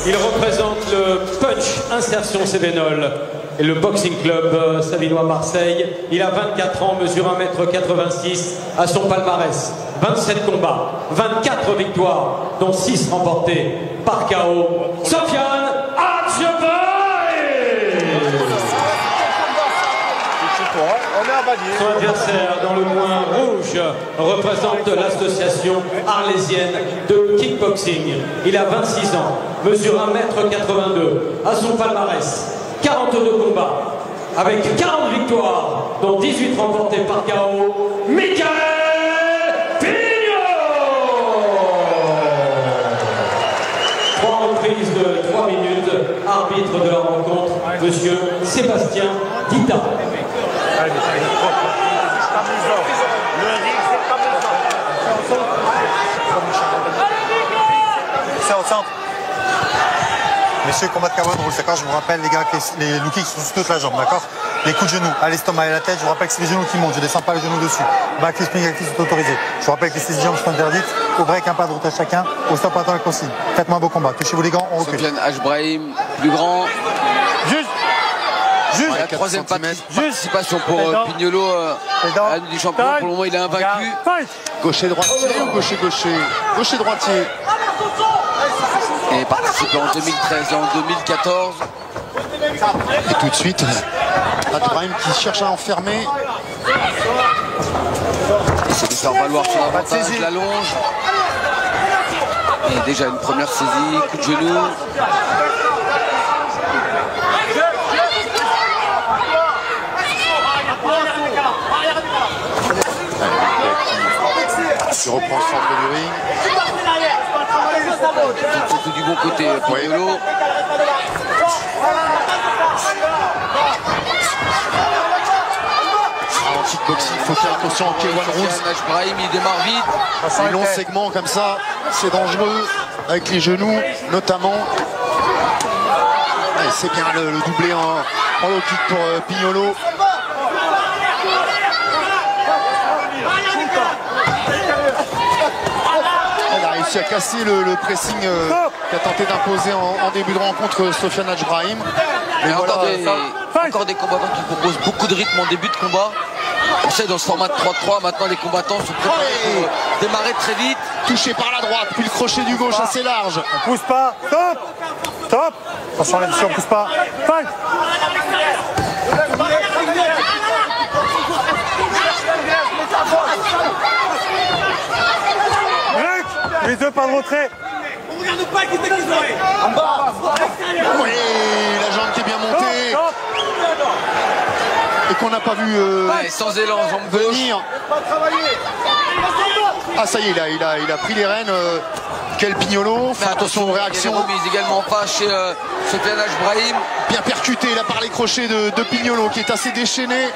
Il représente le Punch Insertion Cévenol et le Boxing Club Savinois Marseille. Il a 24 ans, mesure 1m86 à son palmarès. 27 combats, 24 victoires, dont 6 remportés par KO. Sofiane Hadjbahim. Son adversaire dans le coin rouge représente l'association arlésienne de kickboxing. Il a 26 ans, mesure 1m82, à son palmarès 42 combats, avec 40 victoires, dont 18 remportés par KO. Michael Pignolo. 3 reprises de 3 minutes, arbitre de la rencontre, monsieur Sébastien Dita. C'est au centre. Messieurs, combat de carbone rouge, d'accord? Je vous rappelle, les gars, que les low kicks sont sur toute la jambe, d'accord? Les coups de genoux à l'estomac et à la tête, je vous rappelle que c'est les genoux qui montent, je ne descends pas les genoux dessus. Back et spring actifs sont autorisés. Je vous rappelle que les saisies jambes sont interdites. Au break, un pas de route à chacun. Au stop, un temps et consigne. Faites-moi un beau combat. Touchez-vous les gants, on recule. Sofiane Hadjbahim, plus grand. Juste. La troisième participation pour Pignolo à la Ligue du champion. Pour le moment, il est invaincu. Gaucher droitier ou gaucher gaucher droitier. Et participé en 2013 et en 2014. Et tout de suite, Hadjbahim qui cherche à enfermer. C'est de faire valoir son avantage, la longe. Et déjà une première saisie, coup de genou. Qui reprend le centre du ring. Tout du bon côté, Pignolo. En kickboxing, il faut faire attention en K1 Rules. Hadjbahim, il démarre vite. Les longs segments comme ça, c'est dangereux. Avec les genoux, notamment. C'est bien le doublé en low kick pour Pignolo. Il a réussi à casser le pressing qu'a tenté d'imposer en début de rencontre Sofiane Hadjbahim. Mais encore des combattants qui proposent beaucoup de rythme en début de combat. On sait dans ce format de 3-3, maintenant les combattants sont préparés pour démarrer très vite. Touché par la droite, puis le crochet du gauche assez large. On pousse pas. Stop. Stop. Attention là-dessus, on pousse pas. Fight. Les deux, pas de retrait. On regarde pas qui c'est qui sont en bas. Oui, la jambe qui est bien montée. Et qu'on n'a pas vu sans élan, jambe venir. Ah ça y est, il a pris les rênes. Quel Pignolo. Fait attention aux réactions. Il est également pas chez Sofiane Hadjbahim. Bien percuté là par les crochets de Pignolo qui est assez déchaîné.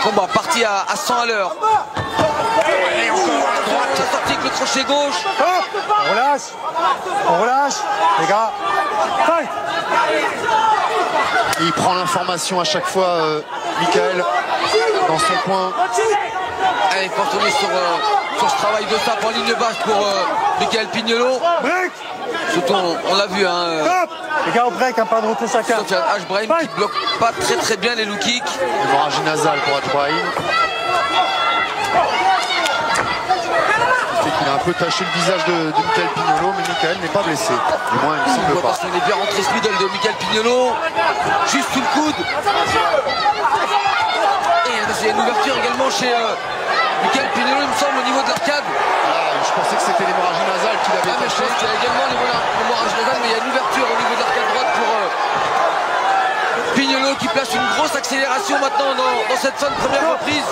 Combat parti à 100 à l'heure. Et encore à droite. Ça sorti avec le crochet gauche. On relâche, les gars. Fight. Et il prend l'information à chaque fois, Michael, dans son coin. Allez, il faut retourner sur ce travail de tape en ligne basse pour Michael Pignolo. Surtout, on l'a vu. Les gars, au break, un pas de retrait chacun. Sofiane Hadjbahim qui bloque pas très bien les low kicks. Hémorragie nasale pour Hadjbahim. Il a un peu taché le visage de Michael Pignolo, mais Michael n'est pas blessé. Du moins, il ne semble pas. Il est bien rentré ce middle de Michael Pignolo. Juste sous le coude. Et il y a une ouverture également chez Michael Pignolo, il me semble, au niveau de l'arcade. Je pensais que c'était l'hémorragie nasale qu'il avait taché. Il y a également l'hémorragie nasale, mais il y a une ouverture au niveau de l'arcade droite pour Pignolo qui place une grosse accélération maintenant dans cette fin de première reprise.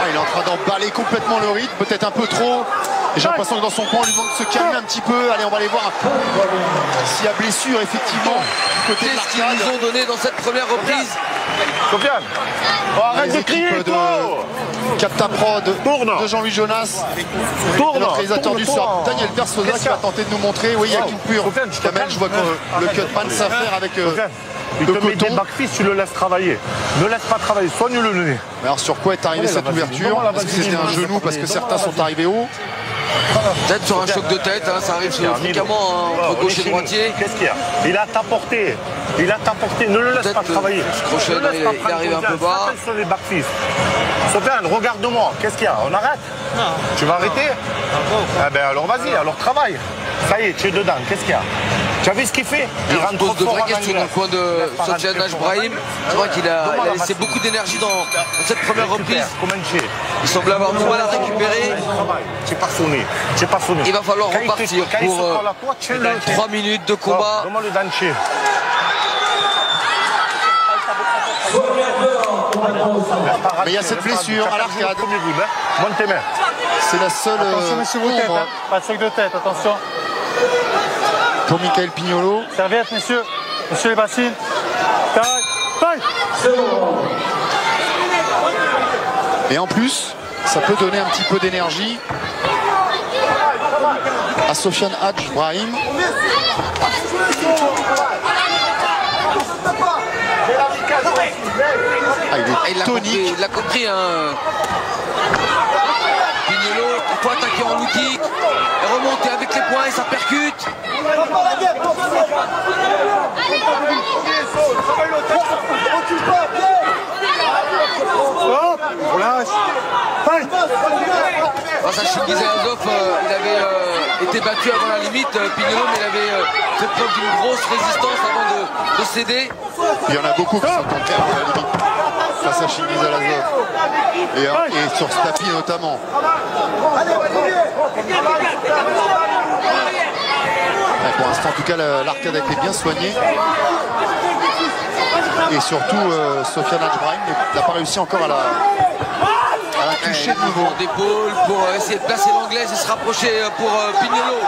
Il est en train d'emballer complètement le rythme, peut-être un peu trop. Et j'ai l'impression que dans son coin, on lui demande de se calmer un petit peu. Allez, on va aller voir s'il y a blessure, effectivement, du côté de l'arcade. Qu'est-ce qu'ils nous ont donné dans cette première reprise? Sofiane, arrête de crier, Capta Prod de Jean-Louis Jonas. Notre réalisateur du soir, Daniel Persosa, qui va tenter de nous montrer. Oui, il y a qu'une pure. Kamel, je vois que le cutman s'affaire avec il te met des backfists, tu le laisses travailler. Ne laisse pas travailler, soigne-le nez. Alors sur quoi est arrivée cette ouverture? Est-ce que c'était un genou parce que certains sont arrivés haut? Peut-être sur un choc de tête, hein, ça arrive fréquemment hein, entre gauche et droitier. Qu'est-ce qu'il y a? Il a ta portée. Il a ta portée. Ne le laisse pas travailler. Crochet, il arrive un peu bas. Sur les backfists. Sofiane, regarde-moi. Qu'est-ce qu'il y a? On arrête? Non. Tu vas arrêter? Ah ben alors vas-y, alors travaille. Ça y est, tu es dedans. Qu'est-ce qu'il y a? Tu as vu ce qu'il fait? Il rentre pose de vraies questions dans le coin de Sofiane Brahim. C'est vrai qu'il a laissé beaucoup d'énergie dans cette première reprise. Il semble avoir du mal à récupérer. Il va falloir repartir pour 3 minutes de combat. Mais il y a cette blessure à l'arcade. C'est la seule. Attention, messieurs, vos têtes. Hein. Pas de choc de tête, attention. Pour Michael Pignolo. Serviette, messieurs. Messieurs les bassines. Taille. Taille. Et en plus, ça peut donner un petit peu d'énergie à Sofiane Brahim. Ah, il est tonique. Il l'a compris. Hein. Pignolo, il faut attaquer en low-kick et remonter avec les poings et ça percute. Face à Chingizayazov, il avait été battu avant la limite, Pignolo, mais il avait fait preuve d'une grosse résistance avant de céder. Il y en a beaucoup qui sont tentés avant la limite face à Chingizayazov et sur ce tapis notamment. Ouais, pour l'instant, en tout cas, l'arcade a été bien soignée. Et surtout, Sofiane Brahim n'a pas réussi encore à la toucher de nouveau. D'épaule pour essayer de placer l'anglaise et se rapprocher pour Pignolo.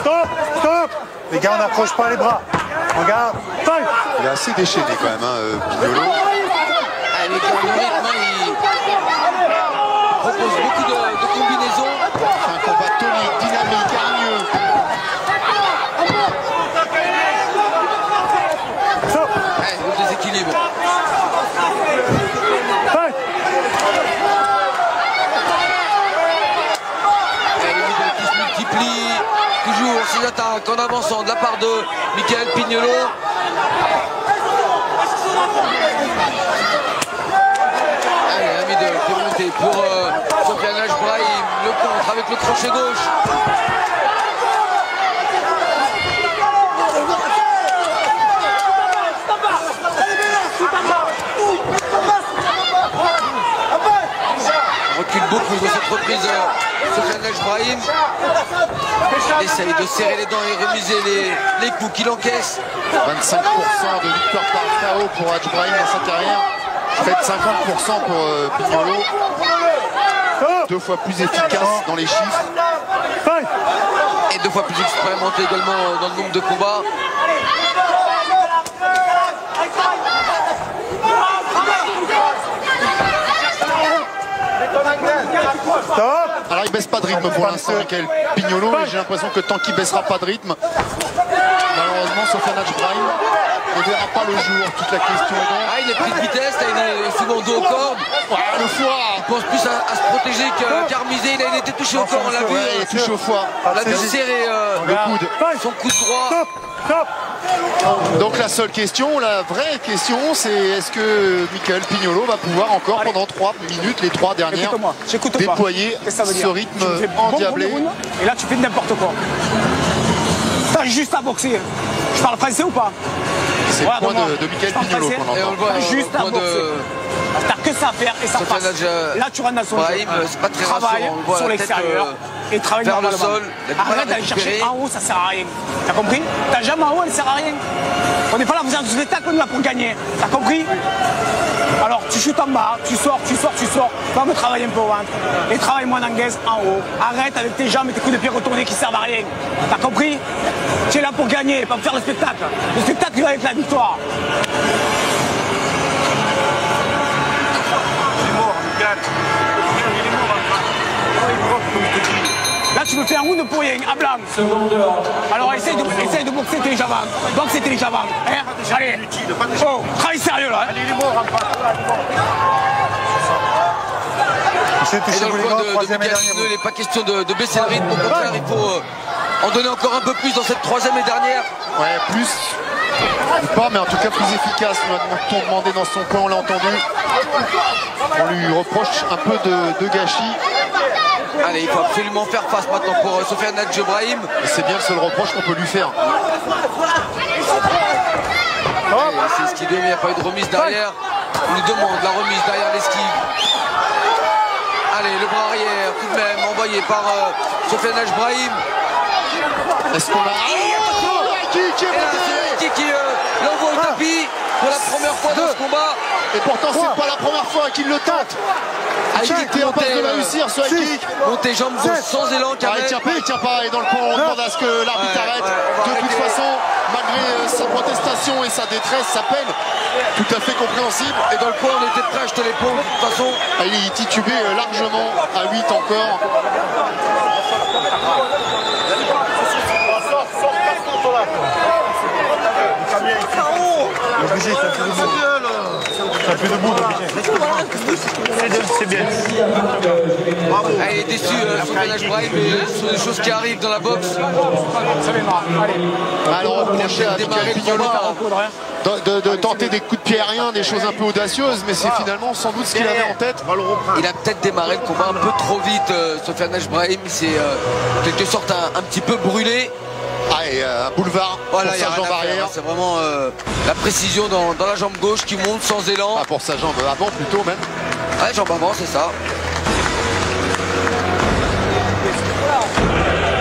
Stop. Les gars, on n'approche pas les bras. Regarde. Il est assez déchaîné quand même, hein, Pignolo. Il propose beaucoup de combinaisons. C'est un combat tonique, dynamique, hargneux. Le déséquilibre. Qui se multiplie toujours ses attaques en avançant de la part de Michael Pignolo. Allez, ami de remonter pour Sofiane Brahim, le contre avec le crochet gauche. On recule beaucoup dans cette reprise Sofiane Brahim. Il essaye de serrer les dents et remiser les coups qu'il encaisse. 25% de victoire par KO pour Brahim dans sa carrière. Faites 50% pour Pignolo. 2 fois plus efficace dans les chiffres. Et 2 fois plus expérimenté également dans le nombre de combats. Alors il baisse pas de rythme pour l'instant, Michael Pignolo, et j'ai l'impression que tant qu'il baissera pas de rythme, malheureusement Sofiane Brahim ne verra pas le jour. Toute la question est donc. Ah, il est pris de vitesse, là, il est souvent dos au corps. Le foie. Il pense plus à se protéger qu'à remiser. Il a été touché au corps, on l'a vu. Il est touché au foie. On l'a vu serrer le coude. Son coude droit. Donc la seule question, la vraie question, c'est est-ce que Michael Pignolo va pouvoir encore pendant 3 minutes, les 3 dernières, déployer ce rythme endiablé. Et là tu fais n'importe quoi. T'as juste à boxer. Je parle français ou pas? C'est le point de Michael Pignolo qu'on entend. Et on le voit juste à boxer. T'as que ça à faire et ça passe. Là tu rentres dans son jeu. C'est pas très travaille sur l'extérieur et travaille vers le normalement. sol. Arrête d'aller chercher en haut, ça sert à rien. T'as compris? T'as jamais en haut, elle sert à rien. On n'est pas là pour faire du spectacle, on est là pour gagner. T'as compris? Alors tu chutes en bas, tu sors. Va me travailler un peu au ventre. Et travaille-moi en anglaise en haut. Arrête avec tes jambes et tes coups de pied retournés qui servent à rien. T'as compris? Tu es là pour gagner, pas pour faire le spectacle. Le spectacle il va avec la victoire. Là tu me me fais un round pour rien, à blanc. Alors essaye de boxer intelligemment. Boxe intelligemment. Hein? Allez. Oh, travail sérieux là. Hein? Et dans le coin de Mickaël Pignolo, il n'est pas question de baisser le rythme. Au contraire, il faut en donner encore un peu plus dans cette troisième et dernière. Ouais, plus. Pas, mais en tout cas plus efficace. On l'a demandé dans son coin, on l'a entendu. On lui reproche un peu de gâchis. Allez, il faut absolument faire face maintenant pour Sofiane Hadj Brahim. C'est bien le seul reproche qu'on peut lui faire. C'est ce qui donne, il n'y a pas eu de remise derrière. On nous demande la remise derrière l'esquive. Allez, le bras arrière, tout de même, envoyé par Sofiane Hadj Brahim. Est-ce qu'on a... C'est qui l'envoie au tapis pour la première fois dans ce combat. Et pourtant, c'est pas la première fois qu'il le tente. Il était en passe de réussir ce high kick. Monter jambes gauche sans élan. Il tient pas. Et dans le point, on demande à ce que l'arbitre arrête. De toute façon, malgré sa protestation et sa détresse, sa peine, tout à fait compréhensible. Et dans le point, on était prêt à jeter l'épaule. De toute façon, il est titubé largement à 8 encore. C'est bien. Il est déçu, Sofiane Hadj Brahim, mais ce sont des choses qui arrivent dans la boxe. Alors on reprochait à Mickaël Pignolo de tenter des coups de pied aériens, des choses un peu audacieuses, mais c'est finalement sans doute ce qu'il avait en tête. Il a peut-être démarré le combat un peu trop vite, Sofiane Hadj Brahim. C'est en quelque sorte un petit peu brûlé. Un boulevard voilà, pour sa jambe arrière. C'est vraiment la précision dans la jambe gauche qui monte sans élan. Pour sa jambe avant plutôt même. Ouais, jambe avant, c'est ça.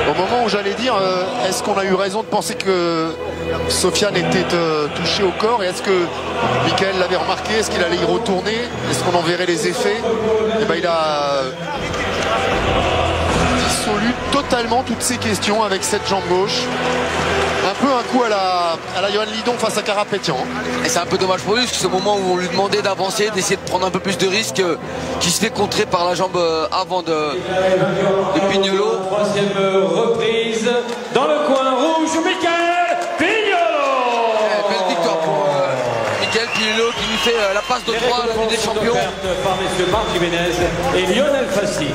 Au moment où j'allais dire, est-ce qu'on a eu raison de penser que Sofiane était touché au corps, et est-ce que Mickaël l'avait remarqué, est-ce qu'il allait y retourner, est-ce qu'on en verrait les effets? Et ben il a dissolu totalement toutes ces questions avec cette jambe gauche. Un peu un coup à la Yohan Lidon face à Karapétian. Et c'est un peu dommage pour lui, parce que c'est au moment où on lui demandait d'avancer, d'essayer de prendre un peu plus de risques, qui se fait contrer par la jambe avant de Pignolo. Troisième reprise dans le coin rouge, Mickaël Pignolo. Belle victoire pour Mickaël Pignolo qui lui fait la passe de droit à la Ligue des Champions. Par messieurs Marc Jiménez et Lionel Fassi.